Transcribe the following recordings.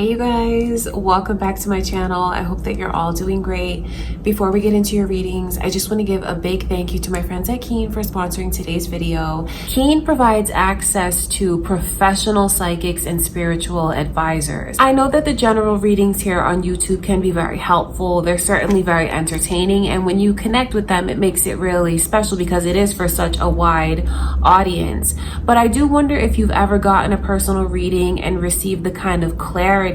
Hey you guys, welcome back to my channel. I hope that you're all doing great. Before we get into your readings, I just want to give a big thank you to my friends at Keen for sponsoring today's video. Keen provides access to professional psychics and spiritual advisors. I know that the general readings here on YouTube can be very helpful. They're certainly very entertaining, and when you connect with them, it makes it really special because it is for such a wide audience. But I do wonder if you've ever gotten a personal reading and received the kind of clarity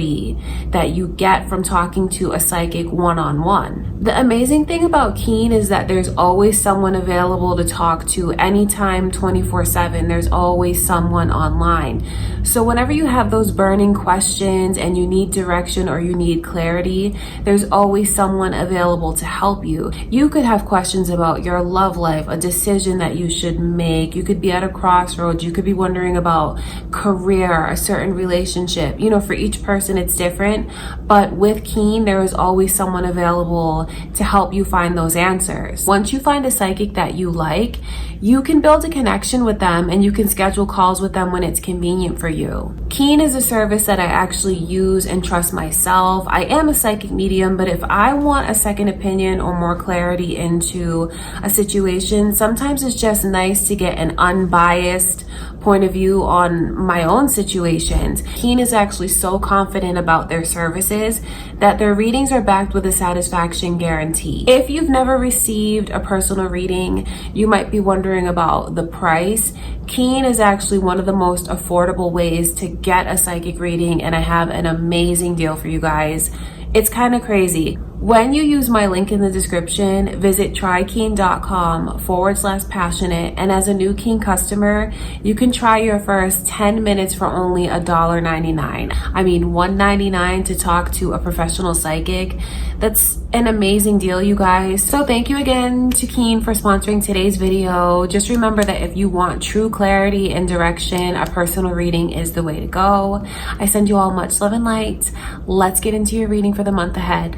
that you get from talking to a psychic one-on-one. The amazing thing about Keen is that there's always someone available to talk to anytime, 24/7. There's always someone online. So whenever you have those burning questions and you need direction or you need clarity, there's always someone available to help you. You could have questions about your love life, a decision that you should make. You could be at a crossroads. You could be wondering about career, a certain relationship. You know, for each person it's different, but with Keen there is always someone available to help you find those answers. Once you find a psychic that you like, you can build a connection with them and you can schedule calls with them when it's convenient for you. Keen is a service that I actually use and trust myself. I am a psychic medium, but if I want a second opinion or more clarity into a situation, sometimes it's just nice to get an unbiased point of view on my own situations. Keen is actually so confident about their services that their readings are backed with a satisfaction guarantee. If you've never received a personal reading, you might be wondering about the price. Keen is actually one of the most affordable ways to get a psychic reading, and I have an amazing deal for you guys. It's kind of crazy. When you use my link in the description, visit trykeen.com/passionate, and as a new Keen customer, you can try your first 10 minutes for only $1.99. I mean, $1.99 to talk to a professional psychic. That's an amazing deal, you guys. So thank you again to Keen for sponsoring today's video. Just remember that if you want true clarity and direction, a personal reading is the way to go. I send you all much love and light. Let's get into your reading for the month ahead.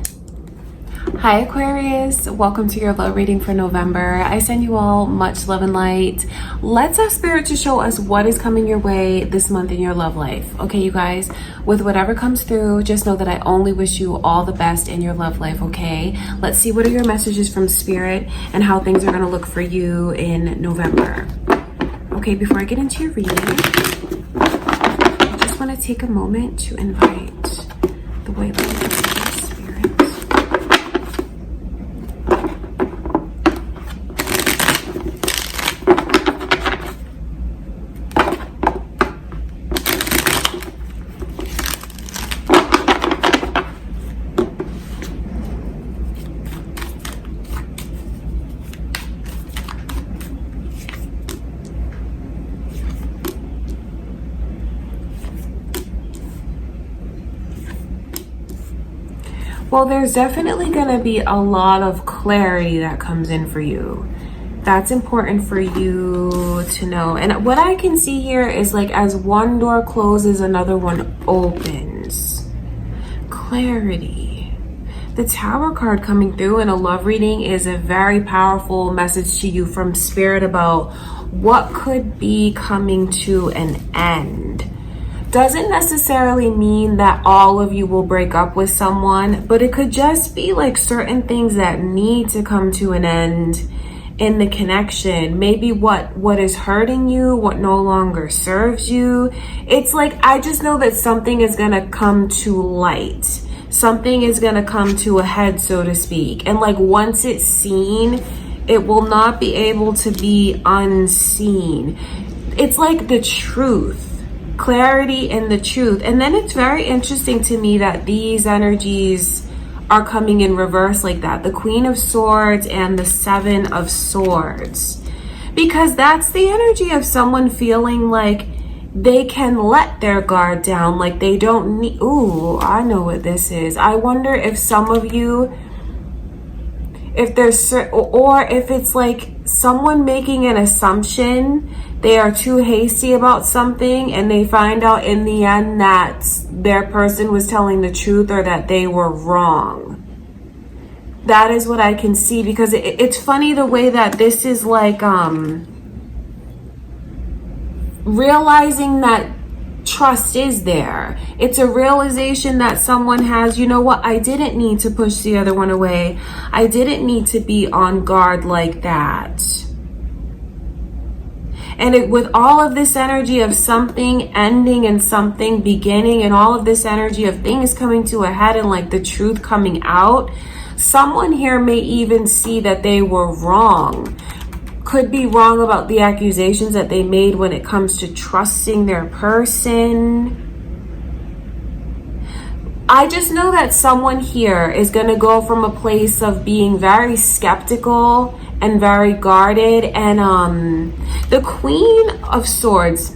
Hi Aquarius, welcome to your love reading for November. I send you all much love and light. Let's ask Spirit to show us what is coming your way this month in your love life. Okay, you guys, with whatever comes through, just know that I only wish you all the best in your love life, okay? Let's see what are your messages from Spirit and how things are going to look for you in November. Okay, before I get into your reading, I just want to take a moment to invite the white light of Spirit. Well, there's definitely going to be a lot of clarity that comes in for you. That's important for you to know. And what I can see here is like as one door closes, another one opens. Clarity. The Tower card coming through in a love reading is a very powerful message to you from Spirit about what could be coming to an end. Doesn't necessarily mean that all of you will break up with someone, but it could just be like certain things that need to come to an end in the connection. Maybe what is hurting you, what no longer serves you. It's like, I just know that something is going to come to light. Something is going to come to a head, so to speak. And like once it's seen, it will not be able to be unseen. It's like the truth. Clarity in the truth. And then it's very interesting to me that these energies are coming in reverse like that. The Queen of Swords and the Seven of Swords. Because that's the energy of someone feeling like they can let their guard down. Like they don't need... Ooh, I know what this is. I wonder if some of you... If there's... Or if it's like someone making an assumption, they are too hasty about something and they find out in the end that their person was telling the truth or that they were wrong. That is what I can see, because it's funny the way that this is like realizing that trust is there. It's a realization that someone has, you know what, I didn't need to push the other one away. I didn't need to be on guard like that. And with all of this energy of something ending and something beginning, and all of this energy of things coming to a head and like the truth coming out, someone here may even see that they were wrong. Could be wrong about the accusations that they made when it comes to trusting their person. I just know that someone here is going to go from a place of being very skeptical and very guarded. And the Queen of Swords,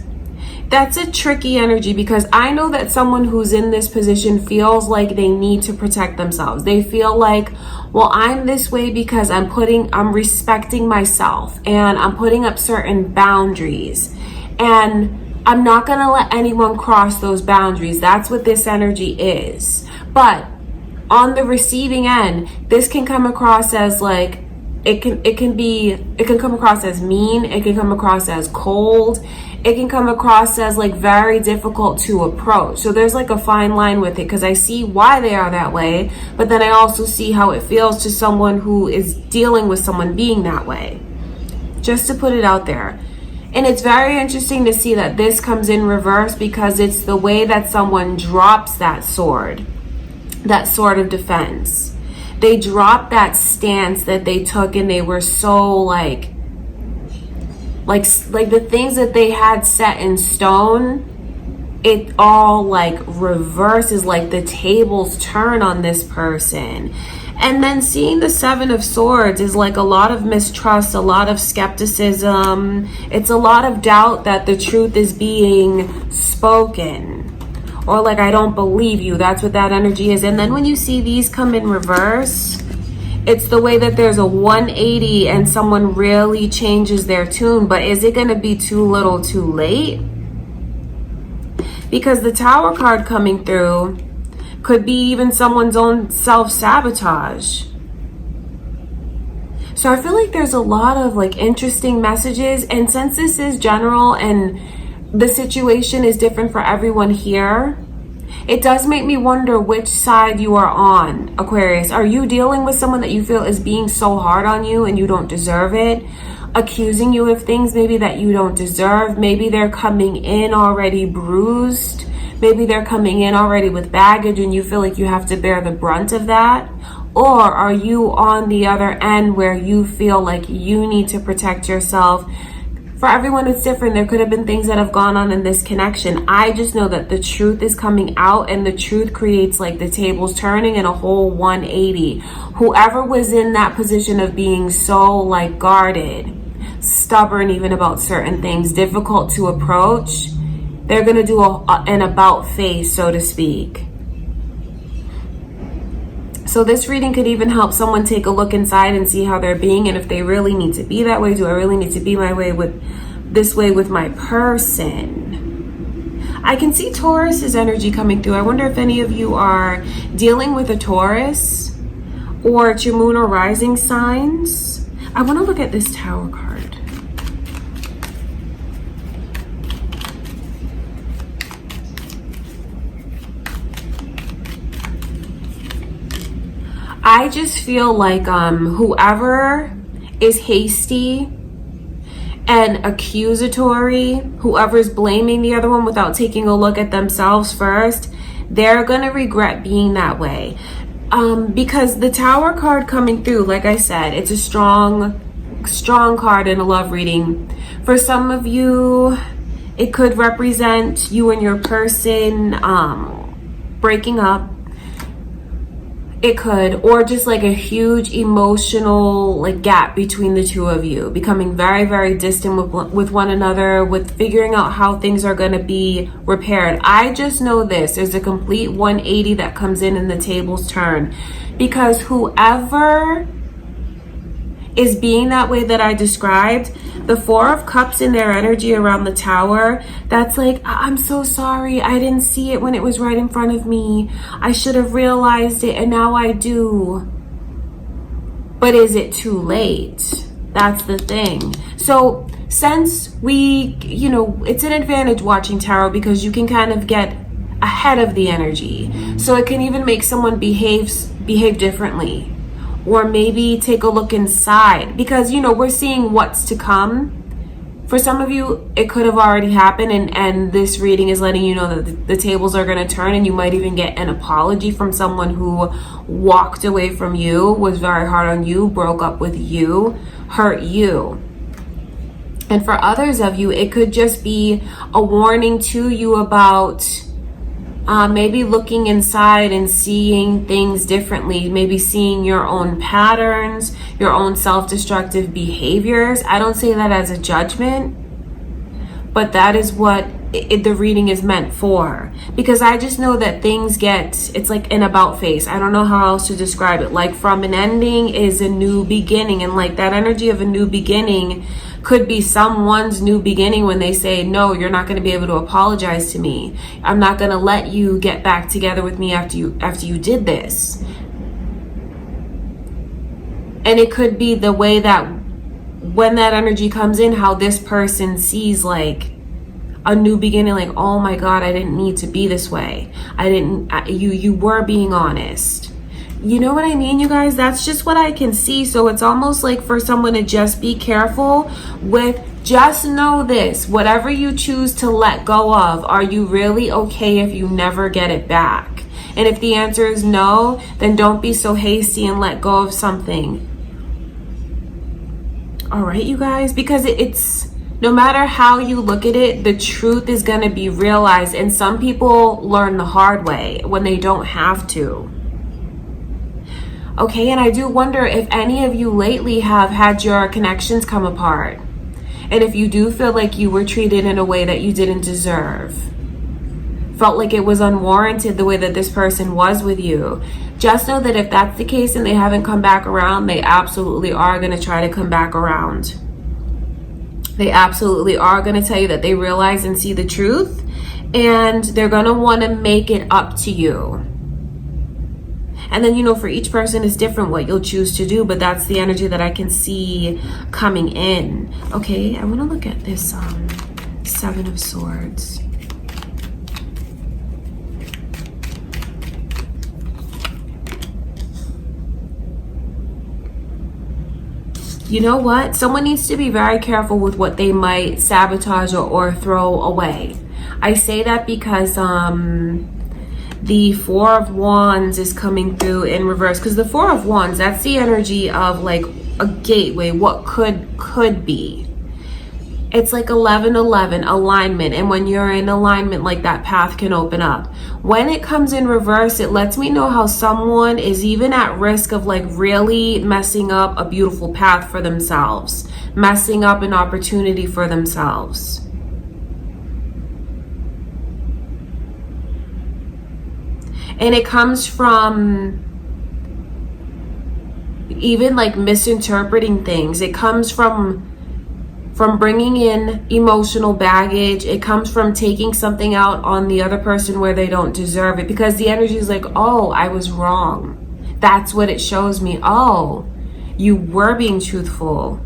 that's a tricky energy, because I know that someone who's in this position feels like they need to protect themselves. They feel like, well, I'm this way because I'm respecting myself and I'm putting up certain boundaries, and I'm not going to let anyone cross those boundaries. That's what this energy is. But on the receiving end, this can come across as like, it can come across as mean. It can come across as cold. It can come across as like very difficult to approach. So there's like a fine line with it, because I see why they are that way, but then I also see how it feels to someone who is dealing with someone being that way. Just to put it out there. And it's very interesting to see that this comes in reverse, because it's the way that someone drops that sword of defense. They dropped that stance that they took, and they were so like the things that they had set in stone, it all like reverses, like the tables turn on this person. And then seeing the Seven of Swords is like a lot of mistrust, a lot of skepticism. It's a lot of doubt that the truth is being spoken. Or like, I don't believe you. That's what that energy is. And then when you see these come in reverse, it's the way that there's a 180 and someone really changes their tune. But is it going to be too little too late? Because the Tower card coming through could be even someone's own self-sabotage. So I feel like there's a lot of like interesting messages. And since this is general and the situation is different for everyone here, it does make me wonder which side you are on, Aquarius. Are you dealing with someone that you feel is being so hard on you and you don't deserve it? Accusing you of things maybe that you don't deserve. Maybe they're coming in already bruised. Maybe they're coming in already with baggage and you feel like you have to bear the brunt of that. Or are you on the other end where you feel like you need to protect yourself? For everyone, it's different. There could have been things that have gone on in this connection. I just know that the truth is coming out, and the truth creates like the tables turning in a whole 180. Whoever was in that position of being so like guarded, stubborn even about certain things, difficult to approach, they're going to do an about face, so to speak. So this reading could even help someone take a look inside and see how they're being, and if they really need to be that way. Do I really need to be this way with my person? I can see Taurus's energy coming through. I wonder if any of you are dealing with a Taurus, or it's your moon or rising signs. I want to look at this Tower card. I just feel like whoever is hasty and accusatory, whoever's blaming the other one without taking a look at themselves first, they're gonna regret being that way. Because the Tower card coming through, like I said, it's a strong card in a love reading. For some of you, it could represent you and your person breaking up. It could, or just like a huge emotional like gap between the two of you, becoming very, very distant with one another, with figuring out how things are going to be repaired. I just know this, there's a complete 180 that comes in the tables turn, because whoever is being that way that I described, the Four of Cups in their energy around the Tower, that's like, I'm so sorry, I didn't see it when it was right in front of me. I should have realized it, and now I do. But is it too late? That's the thing. So since we, you know, it's an advantage watching tarot because you can kind of get ahead of the energy. So it can even make someone behave differently, or maybe take a look inside, because, you know, we're seeing what's to come. For some of you, it could have already happened, and this reading is letting you know that the tables are going to turn, and you might even get an apology from someone who walked away from you, was very hard on you, broke up with you, hurt you. And for others of you, it could just be a warning to you about maybe looking inside and seeing things differently, maybe seeing your own patterns, your own self-destructive behaviors. I don't say that as a judgment, but that is what the reading is meant for. Because I just know that things it's like an about face. I don't know how else to describe it. Like, from an ending is a new beginning, and like that energy of a new beginning could be someone's new beginning when they say, no, you're not going to be able to apologize to me. I'm not going to let you get back together with me after you did this. And it could be the way that when that energy comes in, how this person sees like a new beginning, like, oh my God, I didn't need to be this way. You were being honest. You know what I mean, you guys? That's just what I can see. So it's almost like for someone to just be careful with, just know this, whatever you choose to let go of, are you really okay if you never get it back? And if the answer is no, then don't be so hasty and let go of something. All right, you guys, because it's no matter how you look at it, the truth is going to be realized. And some people learn the hard way when they don't have to. Okay, and I do wonder if any of you lately have had your connections come apart. And if you do feel like you were treated in a way that you didn't deserve, felt like it was unwarranted the way that this person was with you, just know that if that's the case and they haven't come back around, they absolutely are going to try to come back around. They absolutely are going to tell you that they realize and see the truth, and they're going to want to make it up to you. And then, you know, for each person is different what you'll choose to do, but that's the energy that I can see coming in. Okay, I want to look at this Seven of Swords. You know what? Someone needs to be very careful with what they might sabotage or throw away. I say that because the Four of Wands is coming through in reverse, because the Four of Wands, that's the energy of like a gateway, what could be. It's like 11-11 alignment, and when you're in alignment, like that path can open up. When it comes in reverse, it lets me know how someone is even at risk of like really messing up a beautiful path for themselves, messing up an opportunity for themselves. And it comes from even like misinterpreting things. It comes from bringing in emotional baggage. It comes from taking something out on the other person where they don't deserve it, because the energy is like, oh, I was wrong. That's what it shows me. Oh, you were being truthful.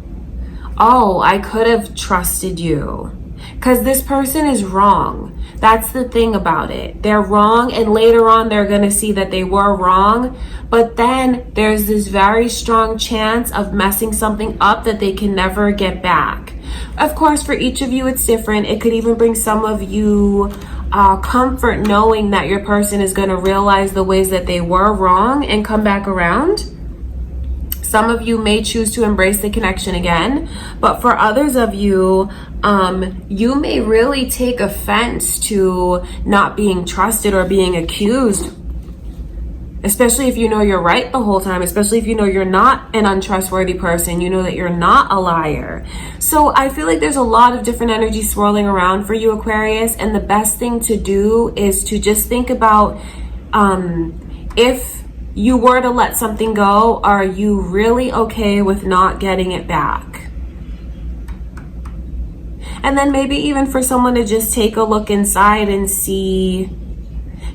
Oh, I could have trusted you. Because this person is wrong. That's the thing about it. They're wrong, and later on they're going to see that they were wrong. But then there's this very strong chance of messing something up that they can never get back. Of course, for each of you, it's different. It could even bring some of you comfort knowing that your person is going to realize the ways that they were wrong and come back around. Some of you may choose to embrace the connection again, but for others of you, you may really take offense to not being trusted or being accused, especially if you know you're right the whole time, especially if you know you're not an untrustworthy person, you know that you're not a liar. So I feel like there's a lot of different energies swirling around for you, Aquarius, and the best thing to do is to just think about if you were to let something go, are you really okay with not getting it back? And then maybe even for someone to just take a look inside and see,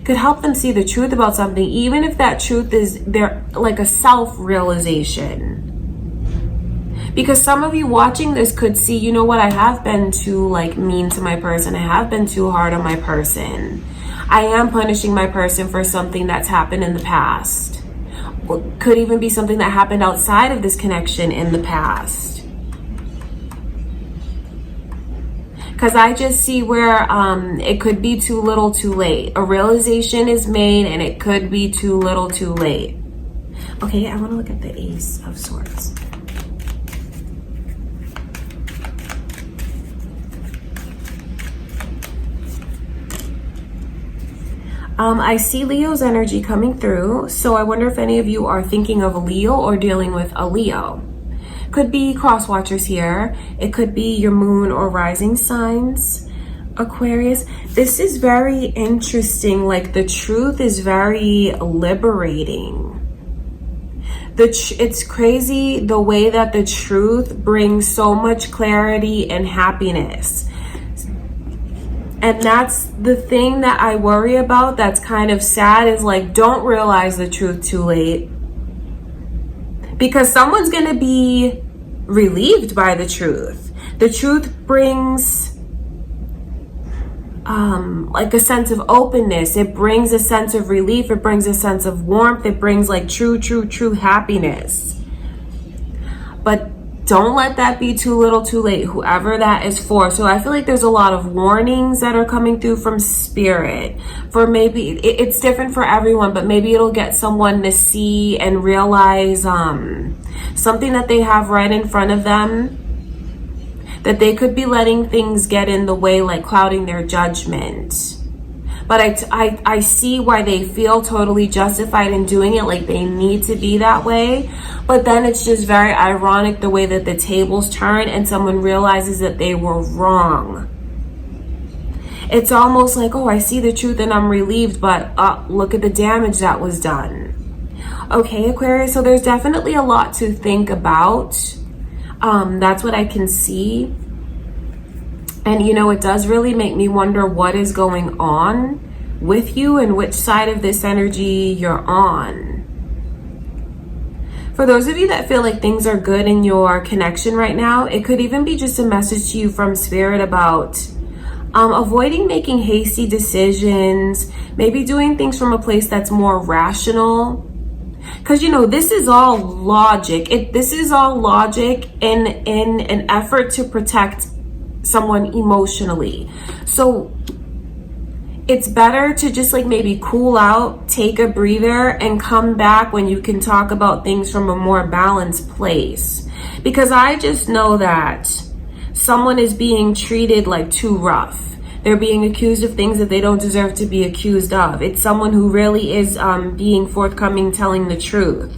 could help them see the truth about something, even if that truth is there, like a self-realization. Because some of you watching this could see, you know what, I have been too like mean to my person. I have been too hard on my person. I am punishing my person for something that's happened in the past. Could even be something that happened outside of this connection in the past. Because I just see where it could be too little too late. A realization is made and it could be too little too late. Okay, I want to look at the Ace of Swords. I see Leo's energy coming through, so I wonder if any of you are thinking of a Leo or dealing with a Leo. Could be cross watchers here. It could be your moon or rising signs, Aquarius. This is very interesting. Like, the truth is very liberating. It's crazy the way that the truth brings so much clarity and happiness. And that's the thing that I worry about, that's kind of sad, is like, don't realize the truth too late. Because someone's going to be relieved by the truth. The truth brings like a sense of openness. It brings a sense of relief. It brings a sense of warmth. It brings like true happiness. But don't let that be too little too late, whoever that is for. So I feel like there's a lot of warnings that are coming through from spirit. For maybe, it's different for everyone, but maybe it'll get someone to see and realize something that they have right in front of them, that they could be letting things get in the way, like clouding their judgment. But I see why they feel totally justified in doing it, like they need to be that way. But then it's just very ironic the way that the tables turn and someone realizes that they were wrong. It's almost like, oh, I see the truth and I'm relieved, but look at the damage that was done. Okay, Aquarius, so there's definitely a lot to think about. That's what I can see. And, you know, it does really make me wonder what is going on with you and which side of this energy you're on. For those of you that feel like things are good in your connection right now, it could even be just a message to you from spirit about avoiding making hasty decisions, maybe doing things from a place that's more rational. Because, you know, this is all logic. This is all logic in an effort to protect someone emotionally. So it's better to just like maybe cool out, take a breather, and come back when you can talk about things from a more balanced place. Because I just know that someone is being treated like too rough. They're being accused of things that they don't deserve to be accused of. It's someone who really is being forthcoming, telling the truth.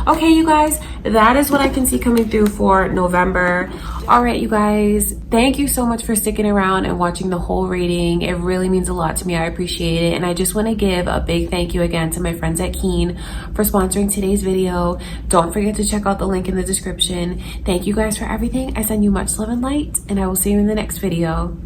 Okay, you guys, that is what I can see coming through for November. All right, you guys, thank you so much for sticking around and watching the whole reading. It really means a lot to me. I appreciate it. And I just want to give a big thank you again to my friends at Keen for sponsoring today's video. Don't forget to check out the link in the description. Thank you guys for everything. I send you much love and light, and I will see you in the next video.